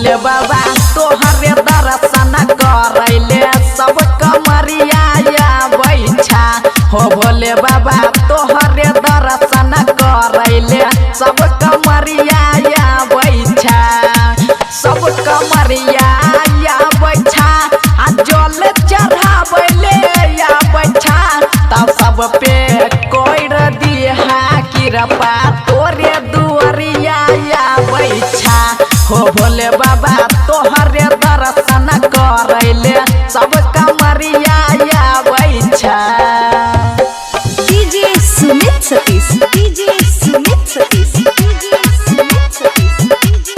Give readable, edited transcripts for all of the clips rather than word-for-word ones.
भोले बाबा तोहरे दर्शन करैले सब कमरिया बैठा हो भोले बाबा तोहरे दर्शन करैले सब कमरिया बैठा सब कमरिया बैठा आ जल चढ़ावैले बैठा तब सब पे कोइर दिहा कृपा तोरे दुआरिया बैठा हो भोले बाबा तोहरे दर्शन करैले सब कमरिया बैठा। DJ Sumit Satish DJ Sumit Satish DJ Sumit Satish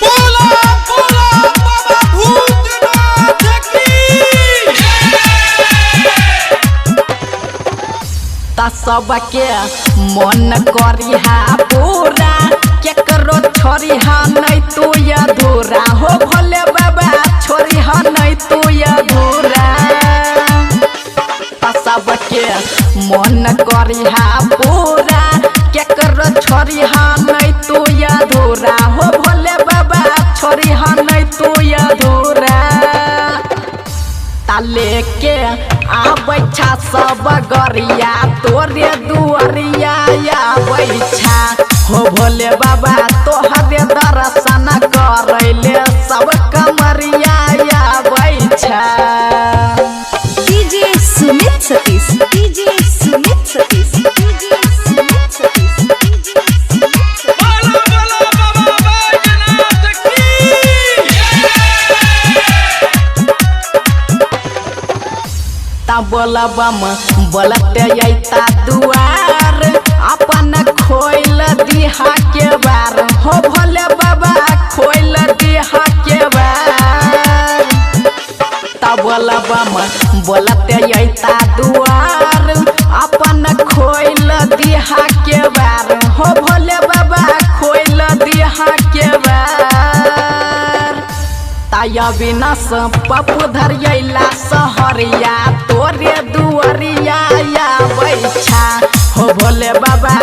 बोला बोला बाबा भूतनाथ की ता सबके मन करिहा पूरा केकरो छोरिहा नहीं तू अधूरा हो भोले बाबा छोरिहा नहीं तू अधूरा ता सबके मन करिहा पूरा केकरो छोरिहा नहीं तू अधूरा हो भोले बाबा छोरिहा नहीं तू अधूरा ता लेके बैठा सब गरिया तोरे दुआरिया बैठा हो भोले बाबा तोहरे दर्शन करैले सब कमरिया बैठा। DJ Sumit Satish DJ Sumit Satish DJ Sumit Satish बोला बोला बाबा बैजनाथ की ता बोलबम बोलते अइता दुआर अपन खोइल दिहा के बार हो भोले बाबा खोइल दिहा के बार ता बोलबम बोलते अइता दुआर अपन खोइल दिहा के बार हो भोले बाबा खोइल दिहा के बार ताया विनाश पप्पू धरियला सहरिया तोरे दुआरिया बैठा हो भोले बाबा